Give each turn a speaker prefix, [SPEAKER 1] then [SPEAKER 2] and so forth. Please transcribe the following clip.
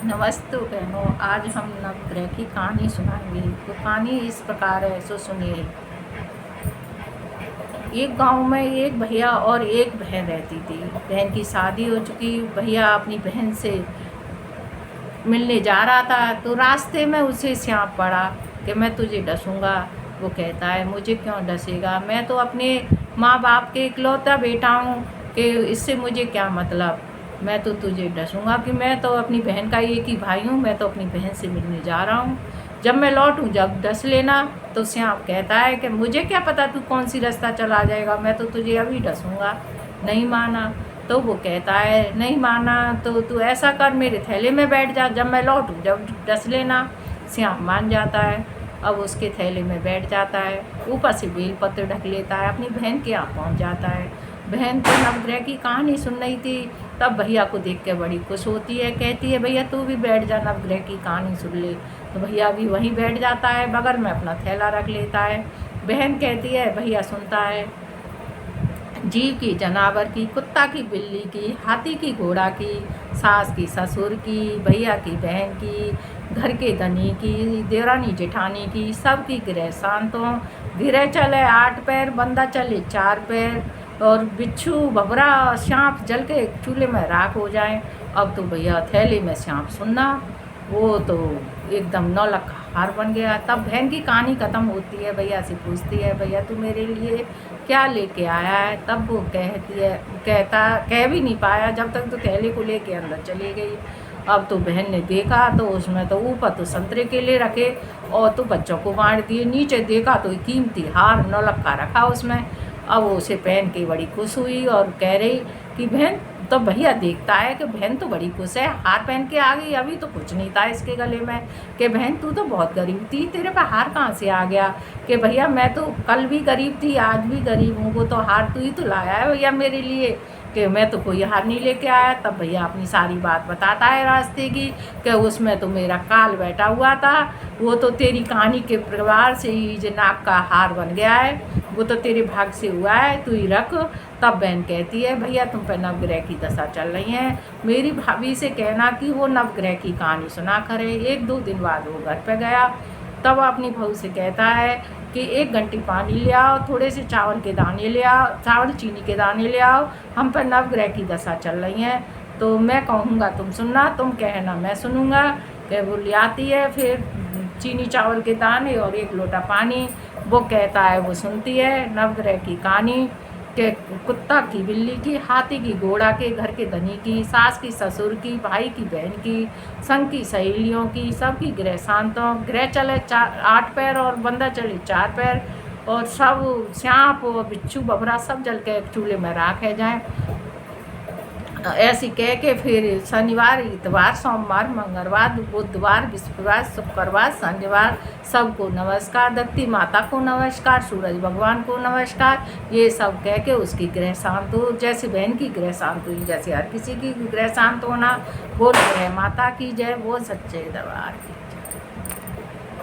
[SPEAKER 1] नमस्ते बहनों, आज हम नवग्रह की कहानी सुनाएंगे। तो कहानी इस प्रकार है, सो सुनिए। एक गांव में एक भैया और एक बहन रहती थी। बहन की शादी हो चुकी। भैया अपनी बहन से मिलने जा रहा था तो रास्ते में उसे सांप पड़ा कि मैं तुझे डसूंगा। वो कहता है, मुझे क्यों डसेगा, मैं तो अपने माँ बाप के इकलौता बेटा हूँ, कि इससे मुझे क्या मतलब। मैं तो तुझे डसूंगा कि मैं तो अपनी बहन का एक ही भाई हूँ, मैं तो अपनी बहन से मिलने जा रहा हूँ। जब मैं लौटूँ जब डस लेना। तो सांप कहता है कि मुझे क्या पता तू कौन सी रास्ता चला जाएगा, मैं तो तुझे अभी डसूंगा। नहीं माना। तो वो कहता है, नहीं माना तो तू ऐसा कर, मेरे थैले में बैठ जा, जब मैं लौटूँ जब डस लेना। सांप मान जाता है। अब उसके थैले में बैठ जाता है, ऊपर से बेलपत्र ढक लेता है, अपनी बहन के यहाँ पहुँच जाता है। बहन तो नवग्रह की कहानी सुन रही थी। तब भैया को देख के बड़ी खुश होती है, कहती है, भैया तू भी बैठ जा, नवग्रह की कहानी सुन ले। तो भैया भी वहीं बैठ जाता है, बगल में अपना थैला रख लेता है। बहन कहती है, भैया सुनता है, जीव की, जानवर की, कुत्ता की, बिल्ली की, हाथी की, घोड़ा की, सास की, ससुर की, भैया की, बहन की, घर के धनी की, देवरानी जेठानी की, सबकी गिरह शांतों। गिरह चले 8 पैर, बंदा चले 4 पैर, और बिच्छू भबरा सांप जल के चूल्हे में राख हो जाए। अब तो भैया थैले में सांप सुनना, वो तो एकदम नौलखा हार बन गया। तब बहन की कहानी ख़त्म होती है। भैया से पूछती है, भैया तू मेरे लिए क्या लेके आया है। तब वो कह भी नहीं पाया जब तक तो थैले को लेके अंदर चली गई। अब तो बहन ने देखा तो उसमें तो ऊपर तो संतरे केले रखे और तो बच्चों को बांट दिए, नीचे देखा तो कीमती हार नौलखा रखा उसमें। अब वो उसे पहन के बड़ी खुश हुई और कह रही कि बहन, तो भैया देखता है कि बहन तो बड़ी खुश है, हार पहन के आ गई, अभी तो कुछ नहीं था इसके गले में। कि बहन तू तो बहुत गरीब थी, तेरे पे हार कहाँ से आ गया। कि भैया मैं तो कल भी गरीब थी, आज भी गरीब हूँ, वो तो हार तू ही तो लाया है भैया मेरे लिए, कि मैं तो कोई हार नहीं लेके आया। तब भैया अपनी सारी बात बताता है रास्ते की, कि उसमें तो मेरा काल बैठा हुआ था, वो तो तेरी कहानी के परिवार से ही जो नाक का हार बन गया है, वो तो तेरे भाग से हुआ है, तू ही रख। तब बहन कहती है, भैया तुम पे नवग्रह की दशा चल रही है, मेरी भाभी से कहना कि वो नवग्रह की कहानी सुना करे। 1-2 दिन बाद वो घर पे गया। तब अपनी बहू से कहता है कि 1 घंटी पानी ले आओ, थोड़े से चावल के दाने ले आओ, चावल चीनी के दाने ले आओ, हम पर नवग्रह की दशा चल रही है, तो मैं कहूँगा तुम सुनना, तुम कहना मैं सुनूँगा। कि वो ले आती है फिर चीनी चावल के दाने और 1 लोटा पानी। वो कहता है, वो सुनती है नवग्रह की कहानी, के कुत्ता की, बिल्ली की, हाथी की, घोड़ा के, घर के धनी की, सास की, ससुर की, भाई की, बहन की, संग की, सहेलियों की, सबकी गिरह शांतों। ग्रह चले 8 पैर और बंदा चले 4 पैर, और सब सांप और बिच्छू बबरा सब जल के चूल्हे में राख है जाए। ऐसी कह के फिर शनिवार, इतवार, सोमवार, मंगलवार, बुधवार, बृहस्पतिवार, शुक्रवार, शनिवार सबको नमस्कार, धरती माता को नमस्कार, सूरज भगवान को नमस्कार, ये सब कह के उसकी ग्रह शांत हो। जैसे बहन की ग्रह शांत हुई, जैसे हर किसी की ग्रह शांत होना। बोल ग्रह माता की जय, बोल सच्चे दरबार की।